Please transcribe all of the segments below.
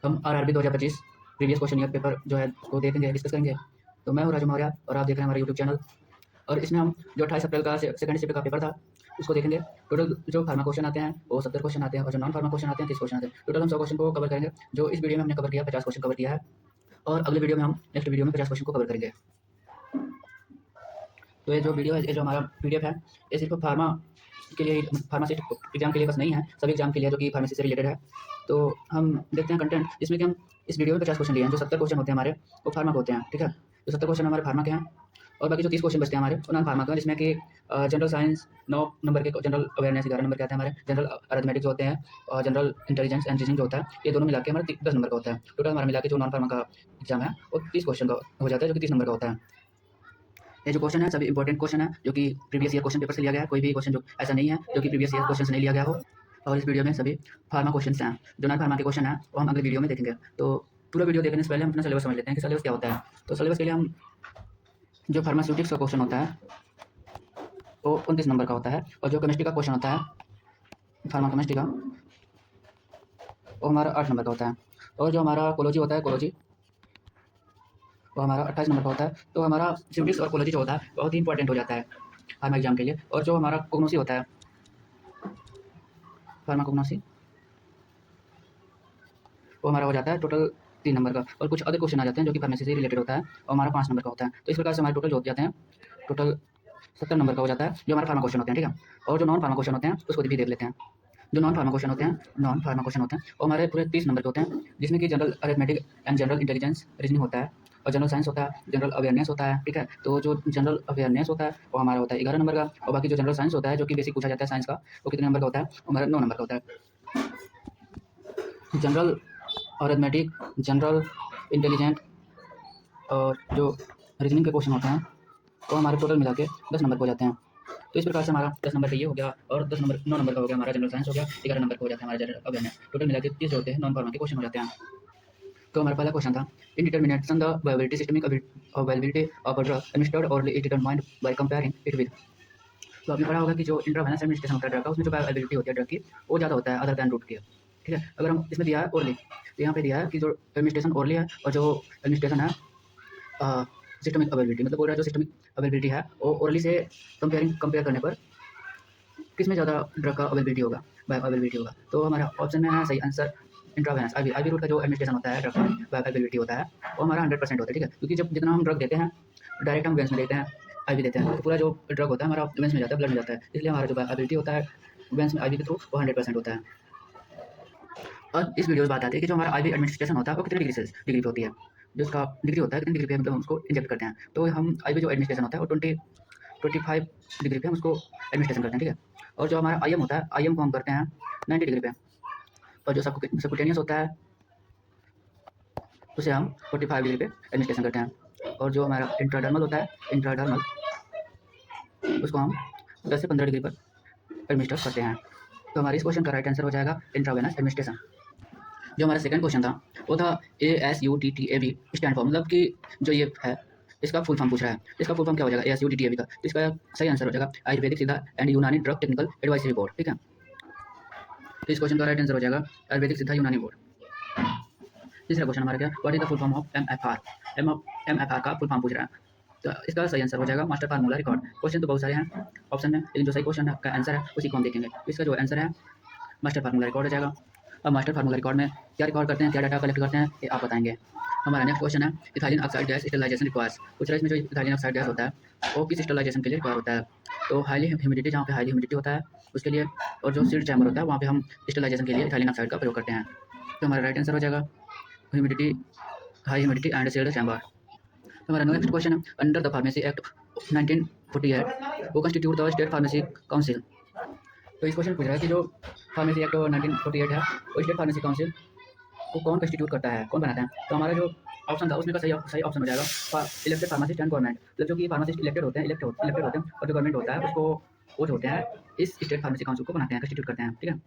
हम RRB 2025 previous question year paper जो है उसको देखेंगे, डिस्कस करेंगे। तो मैं हूँ राजू मौर्य और आप देख रहे हैं हमारा यूट्यूब चैनल। और इसमें हम जो 28 अप्रैल का सेकंड शिफ्ट का पेपर था उसको देखेंगे। टोटल जो फार्मा क्वेश्चन आते हैं वो 70 क्वेश्चन आते हैं और जो नॉन फार्मा क्वेश्चन आते हैं 30 क्वेश्चन आते हैं। टोटल हम 100 क्वेश्चन को कवर करेंगे। जो इस वीडियो में हमने कवर किया 50 क्वेश्चन कवर किया है और अगले वीडियो में हम नेक्स्ट वीडियो में 50 क्वेश्चन को कवर करेंगे। तो ये जो वीडियो है, ये जो हमारा पीडीएफ है, ये सिर्फ फार्मा के लिए, फार्मासिस्ट एग्जाम के लिए बस नहीं है, सभी एग्जाम के लिए जो कि फार्मेसी से रिलेटेड है। तो हम देखते हैं कंटेंट, जिसमें कि हम इस वीडियो में 50 क्वेश्चन लिए हैं। जो 70 क्वेश्चन होते हैं हमारे वो फार्मा के होते हैं, ठीक है। तो 70 क्वेश्चन हमारे फार्मा के हैं और बाकी जो 30 क्वेश्चन बचते हैं हमारे वो नॉन फार्मा का, जिसमें कि जनरल साइंस 9 नंबर के, जनरल अवेयरनेस 11 नंबर के आते हैं हमारे, जनरल अरिथमेटिक जो होते हैं और जनरल इंटेलिजेंस एंड रीजनिंग जो होता है, ये दोनों मिला के हमारे 10 नंबर का होता है। टोटल हमारा मिला के जो नॉन फार्मा का एग्जाम है वो 30 क्वेश्चन का हो जाता है, जो कि 30 नंबर का होता है। ये जो क्वेश्चन है सभी इंपॉर्टेंट क्वेश्चन है, जो कि प्रीवियस ईयर क्वेश्चन पेपर से लिया गया है। कोई भी क्वेश्चन जो ऐसा नहीं है जो कि प्रीवियस ईयर क्वेश्चन से नहीं लिया गया हो। और इस वीडियो में सभी फार्मा क्वेश्चन हैं। जो नॉन फार्मा के क्वेश्चन है वो हम अगले वीडियो में देखेंगे। तो पूरा वीडियो देखने से पहले हम अपना सिलेबस समझ लेते हैं कि सिलेबस क्या होता है। तो सिलेबस के लिए हम जो फार्मास्यूटिक्स का क्वेश्चन होता है वो 29 नंबर का होता है और जो केमिस्ट्री का क्वेश्चन होता है फार्मा केमिस्ट्री का वो हमारा 8 नंबर का होता है। और जो हमारा कोलॉजी होता है, कोलॉजी वो हमारा 28 नंबर का होता है। तो हमारा सिविक्स और कोलॉजी जो होता है बहुत ही इंपॉर्टेंट हो जाता है फार्मा एग्जाम के लिए। और जो हमारा कोग्नोसी होता है, फार्मा कोग्नोसी, वो हमारा हो जाता है टोटल 3 नंबर का। और कुछ अदर क्वेश्चन आ जाते हैं जो कि फार्मेसी से रिलेटेड होता है और हमारा 5 नंबर का होता है। तो इस प्रकार से हमारे टोटल हो जाते हैं, टोटल 70 नंबर का हो जाता है जो हमारा फार्मा क्वेश्चन होते हैं, ठीक है। और जो नॉन फार्मा क्वेश्चन होते हैं उसको भी देख लेते हैं। जो नॉन फार्मा क्वेश्चन होते हैं, नॉन फार्मा क्वेश्चन होते हैं वो हमारे पूरे 30 नंबर के होते हैं, जिसमें कि general arithmetic and general intelligence reasoning होता है और जनरल साइंस होता है, जनरल अवेयरनेस होता है, ठीक है। तो जो जनरल अवेयरनेस होता है वो हमारा होता है 11 नंबर का। और बाकी जो जनरल साइंस होता है जो कि बेसिक पूछा जाता है साइंस का, वो कितने नंबर का होता है, वो हमारा 9 नंबर का होता है। जनरल अरिथमेटिक, जनरल इंटेलिजेंट और जो रीजनिंग के क्वेश्चन होते हैं वो हमारे टोटल मिला के 10 नंबर के हो जाते हैं। तो इस प्रकार से हमारा 10 नंबर का ये हो गया और 10 नंबर 9 नंबर का हो गया हमारा जनरल साइंस हो गया, 11 नंबर का हो जाता है हमारा जनरल अवेयरनेस। टोटल मिला के 30 होते हैं नॉन फार्मा के क्वेश्चन हो जाते हैं। तो हमारा पहला क्वेश्चन था, in determination the bioavailability systemic availability of a drug administered orally is determined by comparing it with. तो आपने पढ़ा होगा कि जो इंट्रावेनस एडमिनिस्ट्रेशन होता है ड्रग का, उसमें जो बायोबिलिटी होती है ड्रग की वो ज़्यादा होता है अदर दैन रूट की, ठीक है। अगर हम इसमें दिया है ओरली, तो यहाँ पे दिया है कि जो एडमिनिस्ट्रेशन ओरली है और जो एडमिनिस्ट्रेशन है सिस्टमिक अवेलेबिलिटी, मतलब बोल रहा है जो सिस्टमिक अवेलेबिलिटी है वो ओरली से कंपेयर करने पर किसमें ज़्यादा ड्रग का अवेलेबिलिटी होगा, बायो अवेलेबिलिटी होगा। तो हमारा ऑप्शन में है सही आंसर इंट्रावेनस आईवी रूट का जो एडमिनिस्ट्रेशन होता है ड्रग का बायो अवेलेबिलिटी होता है वो हमारा 100% होता है, ठीक है। क्योंकि जब जितना हम ड्रग देते हैं डायरेक्ट हम वेंस में देते हैं, आईवी देते हैं, तो पूरा जो ड्रग होता है हमारा वेंस में जाता है, ब्लड में जाता है, इसलिए हमारा जो बायो अवेलेबिलिटी होता है वेंस में आईवी के थ्रू वो 100% होता है। और इस वीडियो में बात आती है कि जो हमारा आईवी एडमिनिस्ट्रेशन होता है वो कितने डिग्री पे होती है, जो उसका डिग्री होता है कितनी डिग्री पे मतलब हम उसको इंजेक्ट करते हैं। तो हम आईवी जो एडमिनिस्ट्रेशन होता है वो 25 डिग्री पे हम उसको एडमिनिस्ट्रेशन करते हैं, ठीक है। और जो हमारा आईएम होता है, आईएम को हम करते हैं 90 डिग्री पे। और जो सबकुटेनियस होता है उसे हम 45 डिग्री पे एडमिनिस्ट्रेशन करते हैं। और जो हमारा इंट्राडर्मल होता है, इंट्राडर्मल, उसको हम 10 से 15 डिग्री पर एडमिनिस्टर करते हैं। तो हमारे इस क्वेश्चन का राइट आंसर हो जाएगा इंट्रावेनस एडमिनिस्ट्रेशन। जो हमारा सेकंड क्वेश्चन था वो था ASUTTAV स्टैंड फॉर, मतलब कि जो ये है इसका फुल फॉर्म पूछ रहा है, इसका फुल फॉर्म क्या हो जाएगा ASUTTAV का। तो इसका सही आंसर हो जाएगा आयुर्वेदिक सिद्धा एंड यूनानी ड्रग टेक्निकल एडवाइजरी बोर्ड, ठीक है। तो इस क्वेश्चन का राइट आंसर हो जाएगा आयुर्वेदिक सिद्धा यूनानी बोर्ड। तीसरा क्वेश्चन हमारा क्या, what is the full form of MFR। MFR का फुल फॉर्म पूछ रहा है, तो इसका सही आंसर हो जाएगा मास्टर फार्मूला रिकॉर्ड। क्वेश्चन तो बहुत सारे हैं ऑप्शन में, लेकिन जो सही क्वेश्चन का आंसर है उसी को हम देखेंगे। इसका जो आंसर है मास्टर फार्मूला रिकॉर्ड हो जाएगा। अब मास्टर फार्मूला रिकॉर्ड में क्या रिकॉर्ड करते हैं, क्या डाटा कलेक्ट करते हैं, ये आप बताएंगे। हमारा नेक्स्ट क्वेश्चन है, ethylene oxide gas sterilisation requires. पूछ रहा है इसमें जो इथाइलिन ऑक्साइड गैस होता है वो किस स्टरलाइजेशन के लिए रिक्वायर होता है। तो हाईली ह्यूमिडिटी, जहाँ पे हाईली ह्यूमिडिटी होता है उसके लिए, और जो सील्ड चैम्बर होता है वहाँ पे हम स्टरलाइजेशन के लिए इथाइलिन ऑक्साइड का प्रयोग करते हैं। तो हमारा राइट आंसर हो जाएगा humidity, high humidity and sealed chamber. तो हमारा नेक्स्ट क्वेश्चन है, अंडर द फार्मेसी एक्ट 1948 वो constitute the state pharmacy council. तो इस क्वेश्चन पूछ रहा है कि जो फार्मेसी एक्ट 1948 है वो स्टेट फार्मेसी काउंसिल को कौन कंस्टिट्यूट करता है, कौन बनाता है। तो हमारा जो ऑप्शन था उसमें का सही ऑप्शन हो जाएगा इलेक्टेड फार्मासिस्ट एंड गवर्नमेंट, मतलब जो कि फार्मासिस्ट इलेक्टेड होते हैं, इलेक्टेड होते हैं और जो गवर्नमेंट होता है उसको, वो जो होते हैं इस स्टेट फार्मेसी काउंसिल को बनाते हैं, कंस्टिट्यूट करते हैं, ठीक है।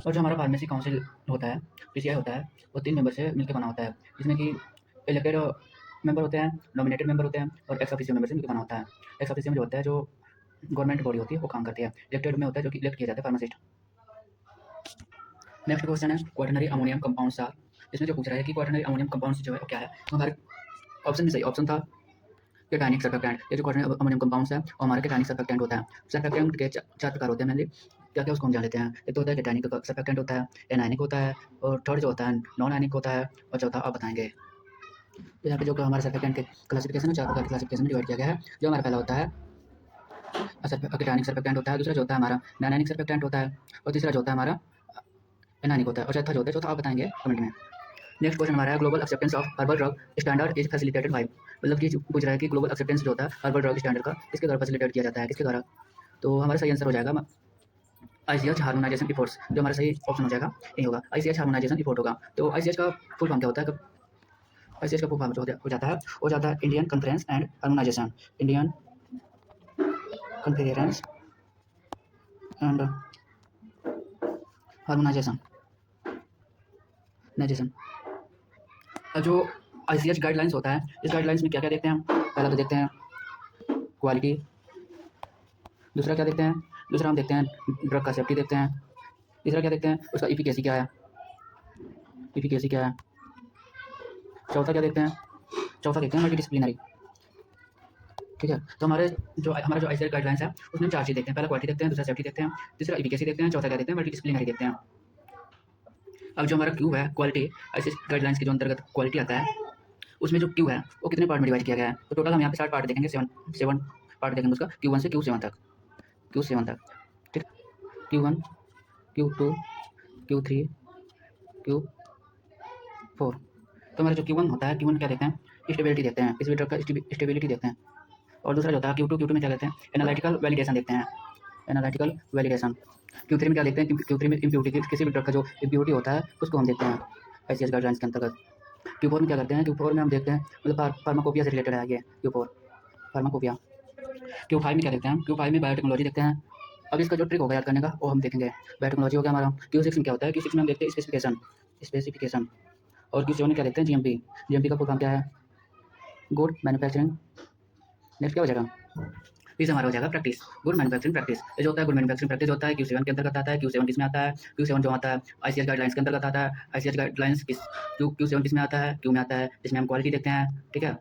और जो हमारा फार्मेसी काउंसिल होता है, PCI होता है, वो 3 मेंबर से मिलकर बना होता है, जिसमें कि इलेक्टेड मेंबर होते हैं, नॉमिनेटेड मेंबर होते हैं और एक्स ऑफिशियो मेंबर से मिलकर बना होता है। एक्स ऑफिशियो में जो होता है जो गवर्नमेंट बॉडी होती है वो काम करती है, इलेक्टेड में होता है जो कि इलेक्ट किया जाता है फार्मासिस्ट। नेक्स्ट क्वेश्चन है क्वाटरनरी अमोनियम कंपाउंड्स आर। इसमें जो पूछ रहा है कि क्वाटरनरी अमोनियम कंपाउंड्स जो है वो क्या है, तो हमारे ऑप्शन में सही ऑप्शन था केटाइनिक सर्फेक्टेंट। ये जो क्वाटरनरी अमोनियम कंपाउंड्स है वो हमारा केटाइनिक सर्फेक्टेंट होता है। सर्फेक्टेंट के चार प्रकार होते हैं मेनली, क्या क्या उसको हम जान लेते हैं। एक तो होता है केटाइनिक सर्फेक्टेंट होता है, एनायनिक होता है, और थर्ड जो होता है नॉन आयनिक होता है, और चौथा आप बताएंगे। तो यहाँ पे जो हमारे सर्फेक्टेंट के क्लासिफिकेशन है, चार प्रकार के क्लासिफिकेशन में डिवाइड किया गया है। जो हमारा पहला होता है केटाइनिक सर्फेक्टेंट होता है, दूसरा जो होता है हमारा नॉन सर्फेक्टेंट होता है, और तीसरा जो होता है हमारा एनायनिक होता है, और चौथा जो होता है चौथा आप बताएंगे कमेंट में। नेक्स्ट क्वेश्चन हमारा है global acceptance of herbal drug standard is facilitated bye. मतलब कि पूछ रहा है कि ग्लोबल एक्सेप्टेंस जो होता है हर्बल ड्रग स्टैंडर्ड का किसके द्वारा फैसिलिटेट किया जाता है, किसके द्वारा। तो हमारा सही आंसर हो जाएगा ICH हार्मोनाइजेशन इफोर्ट्स। जो हमारा सही ऑप्शन हो जाएगा ये होगा, ICH हार्मोनाइजेशन इफोर्ट होगा। तो ICH का फुल फॉर्म क्या होता है, ICH का फुल फॉर्म जो हो जाता है Indian conference and harmonisation, Indian conference and harmonisation. जो ICH गाइडलाइंस होता है, इस गाइडलाइंस में क्या क्या देखते हैं हम। पहला तो देखते हैं क्वालिटी, दूसरा क्या देखते हैं, दूसरा हम देखते हैं ड्रग का सेफ्टी देखते हैं, तीसरा क्या देखते हैं उसका इफिकेसी क्या है, चौथा क्या देखते हैं, चौथा देखते हैं मल्टी डिसिप्लिनरी। ठीक है, तो हमारा जो ICH गाइडलाइंस है उसमें चार चीज़ देखते हैं। पहला क्वालिटी देखते हैं, दूसरा सेफ्टी देखते हैं, तीसरा इफिकेसी देखते हैं, चौथा क्या देखते हैं मल्टी डिसिप्लिनरी देखते हैं। अब जो हमारा क्यू है क्वालिटी, ICH गाइडलाइंस के जो अंतर्गत क्वालिटी आता है, उसमें जो क्यू है वो कितने पार्ट में डिवाइड किया गया है। तो टोटल हम यहाँ पे 7 पार्ट देखेंगे, सेवन पार्ट देखेंगे उसका, Q1 से Q7 तक, ठीक। Q1, Q2, Q3, Q4। तो हमारा जो Q1 होता है, Q1 क्या देखते हैं, स्टेबिलिटी देखते हैं, किसी भी ड्रग का स्टेबिलिटी देखते हैं। और दूसरा जो होता है Q2 में क्या देखते हैं, एनालिटिकल वैलिडेशन देखते हैं, एनालिटिकल वैलिडेशन। Q3 में क्या देखते हैं, Q3 में इम्प्योरिटी, किसी भी ड्रग का जो इम्प्योरिटी होता है उसको हम देखते हैं ICH गाइडलाइंस के अंतर्गत। Q4 में क्या करते हैं, Q4 में हम देखते हैं मतलब फार्माकोपिया से रिलेटेड है ये Q4 फार्माकोपिया। Q5 में क्या देखते हैं, Q5 में बायोटेक्नोलॉजी देखते हैं। अब इसका जो ट्रिक होगा याद करने का वो हम देखेंगे। बायोटेक्नोलॉजी हो गया हमारा। Q6 में क्या होता है, Q6 में हम देखते हैं स्पेसिफिकेशन। और Q7 में क्या देखते हैं, GMP का फुल फॉर्म क्या है, गुड मैन्युफैक्चरिंग। नेक्स्ट क्या हो जाएगा, इस हमारा हो जाएगा प्रैक्टिस, गुड मैन्युफैक्चरिंग प्रैक्टिस। ये जो होता है गुड मैन्युफैक्चरिंग प्रैक्टिस होता है Q7 के अंतर्गत आता है। Q7 किस में आता है, Q7 जो आता है ICH गाइडलाइंस के अंतर्गत आता है। ICH गाइडलाइंस Q7 किस में आता है, Q में आता है, जिसमें हम क्वालिटी देखते हैं। ठीक है,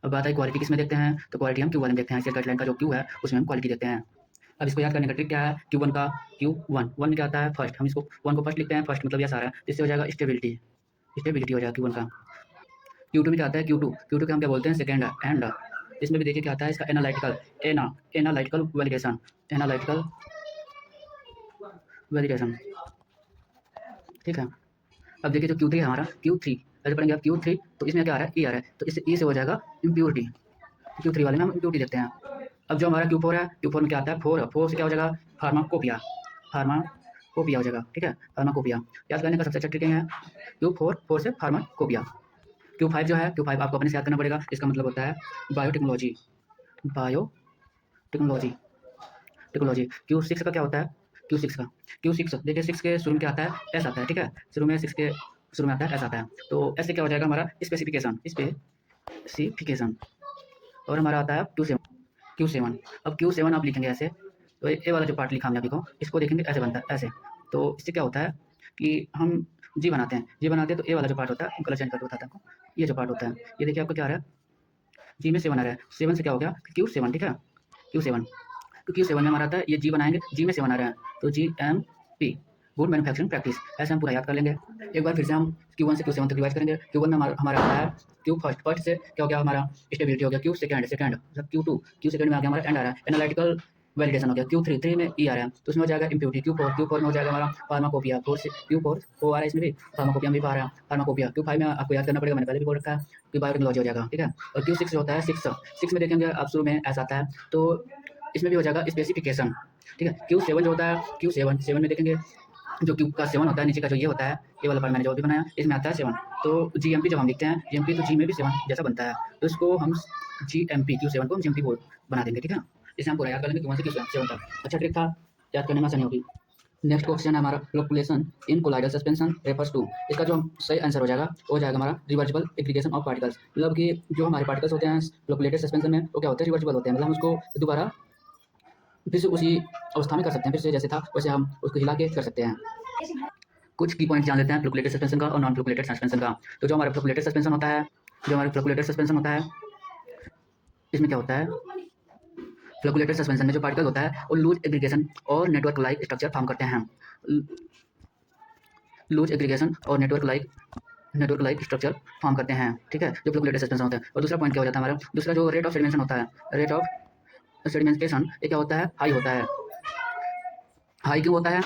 अब बात है क्वालिटी किस में देखते हैं, तो क्वालिटी हम Q1 में देखते हैं। ICH गाइडलाइन का जो Q है उसमें हम क्वालिटी देखते हैं। अब इसको याद करने का ट्रिक क्या है, Q1 का Q1 में क्या आता है फर्स्ट, हम इसको 1 को फर्स्ट लिखते हैं, फर्स्ट मतलब यह सारा, इससे हो जाएगा स्टेबिलिटी हो जाएगा Q1 का। Q2 में क्या आता है, Q2 के हम क्या बोलते हैं सेकेंड एंड। इसमें भी देखिए क्या आता है इसका एनालिटिकल वैलिडेशन। ठीक है, अब देखिए जो Q3 है हमारा, Q3 ऐसे पढ़ेंगे आप Q3, तो इसमें क्या आ रहा है, E आ रहा है, तो इससे E से हो जाएगा इम्प्योरिटी। Q3 वाले में हम इम्प्योरिटी देखते हैं। अब जो हमारा Q4 है, Q4 में क्या आता है, 4 से क्या हो जाएगा, फार्माकोपिया हो जाएगा। ठीक है, फार्माकोपिया याद करने का सबसे अच्छा ट्रिक है Q4 से फार्माकोपिया। Q5 जो है, Q5 आपको अपने से याद करना पड़ेगा, इसका मतलब होता है बायोटेक्नोलॉजी। Q6 का क्या होता है, Q6 देखिए 6 के शुरू में क्या आता है, S आता है। ठीक है, शुरू में 6 के शुरू में आता है S आता है, तो S से क्या हो जाएगा हमारा स्पेसिफिकेशन। और हमारा आता है Q7। अब Q7 आप लिखेंगे ऐसे, तो ये वाला जो पार्ट लिखा हमने अभी को, इसको देखेंगे ऐसे बनता है ऐसे। तो इससे क्या होता है कि हम जी बनाते हैं, तो ये वाला जो पार्ट होता है, कलर चेंज करके बताता हूँ। ये जो पार्ट होता है, ये देखिए आपको क्या आ रहा है, जी में 7 आ रहा है, 7 से क्या हो गया Q7। ठीक है, Q7 तो Q7 में हमारा आता है, ये जी बनाएंगे, जी में 7 आ रहा है, तो GMP गुड मैन्युफैक्चरिंग प्रैक्टिस, ऐसे हम पूरा याद कर लेंगे। एक बार फिर से हम Q1 से Q7 तक रिवाइज करेंगे। Q1 में हमारा आता है Q फर्स्ट से क्या हो गया हमारा स्टेबिलिटी हो गया, Q सेकंड मतलब Q सेकंड में आ गया हमारा एंड आ रहा है, एनालिटिकल वैलिडेशन हो गया। Q3 में E आ रहा है, तो उसमें हो जाएगा इम्प्योरिटी। Q4 में हो जाएगा हमारा फार्माकोपिया। Q4 O आ रहा है, इसमें भी फार्माकोपिया में भी आ रहा है फार्माकोपिया। Q5 में आपको याद करना पड़ेगा, मैंने पहले भी बोल रखा है कि बायोटेक्नोलॉजी हो जाएगा। ठीक है, और Q6 जो होता है 6 में देखेंगे आप शुरू में ऐसा आता है, तो इसमें भी हो जाएगा स्पेसिफिकेशन। ठीक है, Q7 जो होता है, Q7 में देखेंगे जो Q का 7 होता है, नीचे का जो ये होता है, ये वाला पार्ट मैंने जो भी बनाया, इसमें आता है 7। तो GMP जब हम लिखते हैं, GMP तो G में भी 7 जैसा बनता है, तो इसको हम GMP Q7 को हम GMP बना देंगे। ठीक है, इसे हम पूरा याद कर लेंगे Q1 से Q7 तक। अच्छा ट्रिक था, याद करने में आसानी होगी। नेक्स्ट क्वेश्चन है हमारा flocculation in colloidal suspension refers to. इसका जो सही आंसर हो जाएगा वो जाएगा हमारा रिवर्सिबल एग्रीगेशन ऑफ पार्टिकल्स। मतलब कि जो हमारे पार्टिकल्स होते हैं फ्लोकुलेटेड सस्पेंशन में, वो क्या होते हैं, रिवर्सिबल होते हैं। मतलब हम उसको दोबारा फिर से उसी अवस्था में कर सकते हैं, फिर से जैसे था वैसे हम उसको हिला के कर सकते हैं। कुछ की पॉइंट जान लेते हैं फ्लुक्लेटेड सस्पेंशन का और नॉन फ्लुक्लेटेड सस्पेंशन का। तो जो हमारा फ्लुक्लेटेड सस्पेंशन होता है, इसमें क्या होता है, फ्लुक्लेटेड सस्पेंशन में जो पार्टिकल होता है वो लूज एग्रीगेशन और नेटवर्क लाइक स्ट्रक्चर फॉर्म करते हैं। लूज एग्रीगेशन और नेटवर्क लाइक स्ट्रक्चर फॉर्म करते हैं, ठीक है, जो फ्लुक्लेटेड सस्पेंशन होता है। और दूसरा पॉइंट क्या हो जाता है हमारा, दूसरा जो रेट ऑफ सेडिमेंटेशन होता है, रेट ऑफ सेडिमेंटेशन ये क्या होता है, हाई होता है। हाई क्यों होता है,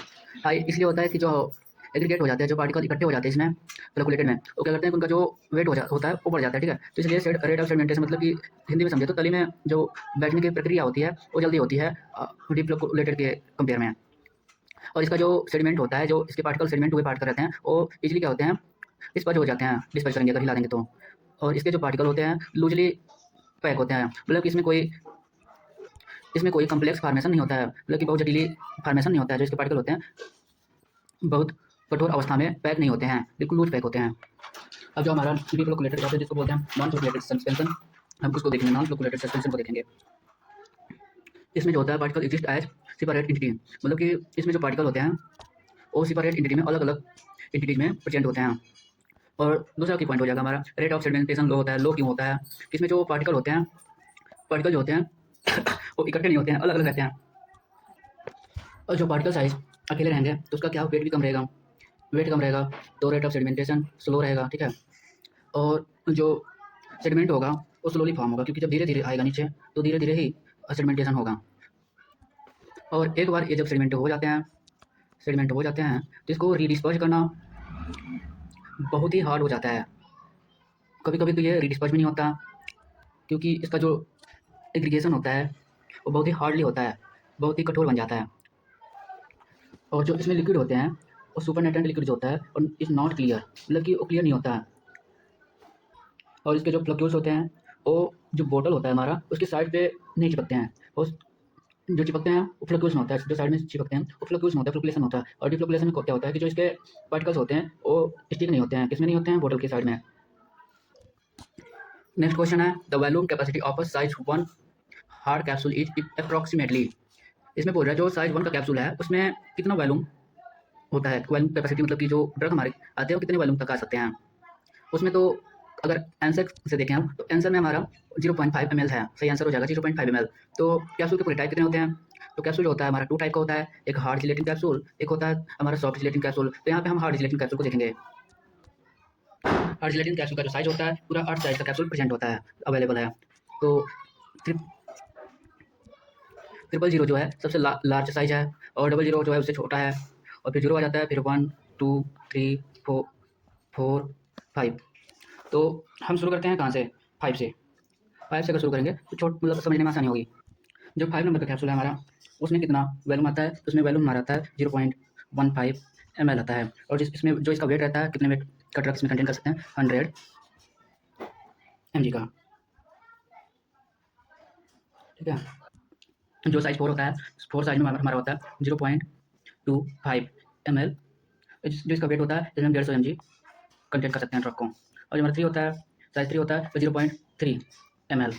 हाई इसलिए होता है कि जो एग्रीगेट हो जाते हैं, जो पार्टिकल इकट्ठे हो जाते हैं इसमें फ्लुक्लेटेड में, वो क्या करते हैं, उनका जो वेट होता है वो बढ़ जाता है, ठीक है। तो इसलिए रेट ऑफ सेडिमेंटेशन मतलब कि हिंदी में समझे तो तली में जो बैठने की प्रक्रिया होती है वो जल्दी होती है डीप फ्लुक्लेटेड के कंपेयर में। और इसका जो सेडिमेंट होता है, जो इसके पार्टिकल सेडिमेंट हुए पार्टिकल रहते हैं वो इजीली क्या होते हैं, डिस्पर्ज हो जाते हैं, डिस्पर्ज करेंगे अगर हिला देंगे तो। और इसके जो पार्टिकल होते हैं लूजली पैक होते हैं, मतलब कि इसमें कोई कम्प्लेक्स फार्मेशन नहीं होता है, मतलब कि बहुत जटिली फार्मेशन नहीं होता है। जो इसके पार्टिकल होते हैं बहुत कठोर अवस्था में पैक नहीं होते हैं, बिल्कुल लूज पैक होते हैं। अब जो हमारा डीप फ्लुक्लेटेड होता है जिसको बोलते हैं नॉन फ्लुक्लेटेड सस्पेंशन, हम उसको देखेंगे, नॉन फ्लुक्लेटेड सस्पेंशन को देखेंगे। इसमें जो होता है particle exist as separate entity, मतलब कि इसमें जो पार्टिकल होते हैं वो सेपरेट एंटिटी में, अलग अलग एंटिटीज में प्रेजेंट होते हैं। और दूसरा की पॉइंट हो जाएगा हमारा रेट ऑफ सेडिमेंटेशन लो होता है। लो क्यों होता है, इसमें जो पार्टिकल होते हैं, पार्टिकल जो होते हैं वो इकट्ठे नहीं होते हैं, अलग अलग रहते हैं। और जो पार्टिकल साइज अकेले रहेंगे तो उसका क्या वेट भी कम रहेगा, वेट कम रहेगा तो रेट ऑफ सेडिमेंटेशन स्लो रहेगा, ठीक है। और जो सेडिमेंट होगा वो स्लोली फॉर्म होगा, क्योंकि जब धीरे धीरे आएगा नीचे तो धीरे धीरे ही सेडिमेंटेशन होगा। और एक बार ये जब सेडिमेंट हो जाते हैं तो इसको रीडिस्पर्ज करना बहुत ही हार्ड हो जाता है। कभी कभी तो ये रीडिस्पर्ज भी नहीं होता, क्योंकि इसका जो एग्रीगेशन होता है वो बहुत ही हार्डली होता है, बहुत ही कठोर बन जाता है। और जो इसमें लिक्विड होते हैं वो सुपरनेटेंट लिक्विड होता है और इज़ नॉट क्लियर, मतलब कि वो क्लियर नहीं होता है। और इसके जो फ्लक्यूल्स होते हैं वो जो बोतल होता है हमारा उसकी साइड पे नहीं चिपकते हैं, वो जो चिपकते हैं वो फ्लक्यूशन होता है, जो साइड में चिपकते हैं वो फ्लक्यूशन होता है, फ्लक्चुएशन होता है। और डिफ्लक्चुएशन में क्या होता है कि जो इसके पार्टिकल्स होते हैं वो स्टिक नहीं होते हैं, किसमें नहीं होते हैं, बोतल की साइड में। नेक्स्ट क्वेश्चन है the volume capacity of a size 1 hard capsule is approximately. इसमें बोल रहा है जो साइज 1 का कैप्सूल है उसमें कितना वॉल्यूम होता है। वॉल्यूम कैपेसिटी मतलब कि जो ड्रग हमारे आते हैं वो कितने वॉल्यूम तक आ सकते हैं उसमें। तो अगर आंसर से देखें हम तो आंसर में हमारा 0.5 ml है, सही आंसर हो जाएगा 0.5 ml। तो कैप्सूल के पूरे टाइप कितने होते हैं, तो कैप्सूल होता है हमारा 2 टाइप का होता है, एक हार्ड जिलेटिन कैप्सूल, एक होता है हमारा सॉफ्ट जिलेटिन कैप्सूल। तो यहाँ पे हम हार्ड जिलेटिन कैप्सूल को देखेंगे। हार्ड जिलेटिन कैप्सूल का जो साइज होता है पूरा 8 साइज का कैप्सूल प्रेजेंट होता है, अवेलेबल है। तो 000 जो है सबसे लार्ज साइज है, और 00 जो है उससे छोटा है, और फिर 0 आ जाता है, फिर 1 2 3 4 5। तो हम शुरू करते हैं कहाँ से, 5 से। 5 से अगर शुरू करेंगे तो मतलब समझने में आसानी होगी। जो 5 नंबर का कैप्सूल है हमारा उसमें कितना वैल्यूम आता है, तो उसमें वैल्यूम हमारा आता है 0.15 ml आता है। और इसमें जो इसका वेट रहता है, कितने वेट का ड्रग इसमें कंटेन कर सकते हैं, 100 mg का, ठीक है। जो साइज 4 होता है, 4 साइज में हमारा होता है 0.25 ml, जो इसका वेट होता है इसमें 150 mg कंटेन कर सकते हैं ड्रग को। और जो हमारा 3 होता है, साइज 3 होता है तो 0.3 ml,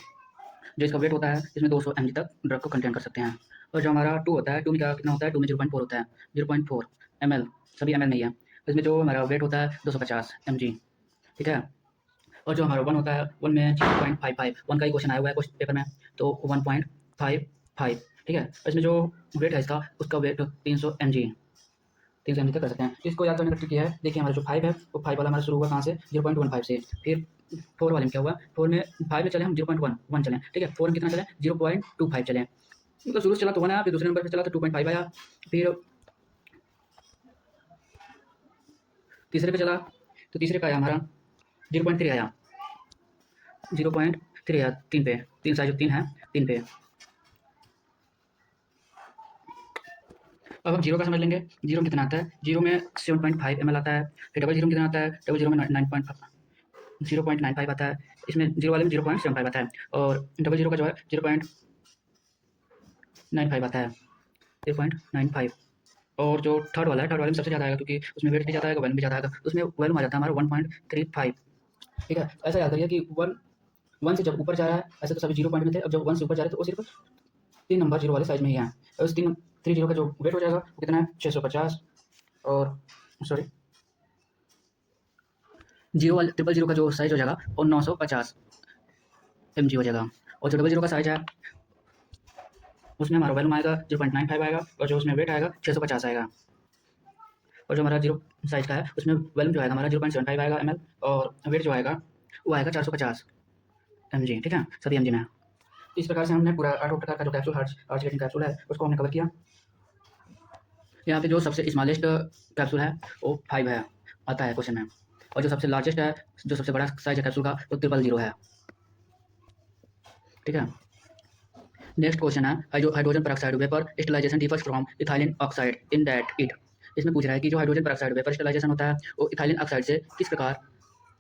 जो इसका वेट होता है इसमें 200 mg तक ड्रग को कंटेन कर सकते हैं। और जो हमारा 2 होता है, 2 में क्या कितना होता है, 2 में 0.4 होता है, 0.4 ml, सभी ml नहीं है। इसमें जो हमारा वेट होता है 250 mg, ठीक है। और जो हमारा 1 होता है 1 में 0.55, 1 का ही क्वेश्चन आया हुआ है क्वेश्चन पेपर में, तो 1.55, ठीक है। और इसमें जो वेट है इसका, उसका वेट 300 mg तक कर सकते हैं। इसको याद करने का ट्रिक है, देखिए हमारा जो 5 है वो 5 वाला हमारा शुरू हुआ कहाँ से, 0.15 से। फिर 4 वाले में क्या हुआ, 4 में 5 में चले हम 0.1 चलें, ठीक है। 4 में कितना चले, 0.25 चले, मतलब शुरू से चला तो 1 आया, फिर दूसरे नंबर पर चला तो 2.5 आया, फिर तीसरे पे चला तो तीसरे का आया हमारा 0.3 आया, 0.3 आया 3 पे, 3 साइज 3 है 3 पे। अब हम 0 का समझ लेंगे, 0 में कितना आता है, 0 में 7.5 ml आता है, फिर 00 में कितना आता है, 00 में 0.95 आता है, इसमें 0 वाले में 0.75 आता है, और 00 का जो है 0.95 आता है, 0.95। और जो थर्ड वाला है, थर्ड वाले में सबसे ज़्यादा आएगा, क्योंकि उसमें वेट भी ज़्यादा आएगा, वैल्यूम भी ज़्यादा आएगा, तो उसमें वैल्यूम आ जाता है हमारा 1.35, ठीक है। ऐसा याद करिए कि 1 से जब ऊपर जा रहा है, ऐसे तो सभी 0 पॉइंट में थे, अब जब 1 से ऊपर जा रहे हैं तो वो सिर्फ 3 नंबर 0 वाले साइज में ही है। और उस 3 0 का जो वेट हो जाएगा वो कितना है, 650, और सॉरी 000 का जो साइज़ हो जाएगा वो 950 mg हो जाएगा। और जो 00 का साइज़ है उसमें हमारा वॉल्यूम आएगा 0.95 आएगा, और जो उसमें वेट आएगा 650 आएगा। और जो हमारा 0 साइज़ का है उसमें वॉल्यूम जो आएगा हमारा 0.75 आएगा ml, और वेट जो आएगा वो आएगा 450 mg, ठीक है, सभी mg में। इस प्रकार से हमने पूरा 8 प्रकार का जो कैप्सूल हार्ट रेटिंग कैप्सूल है उसको हमने कवर किया। यहाँ पे जो सबसे स्मॉलेस्ट कैप्सूल है वो 5 है, आता है क्वेश्चन में, और जो सबसे लार्जेस्ट है, जो सबसे बड़ा साइज है कैप्सूल का, वो 000 है, ठीक है। नेक्स्ट क्वेश्चन है hydrogen peroxide vapour sterilisation differs from ethylene oxide in that it. इसमें पूछ रहा है कि जो हाइड्रोजन पेरोक्साइड वेपर स्टेलाइजेशन होता है वो इथाइलिन ऑक्साइड से किस प्रकार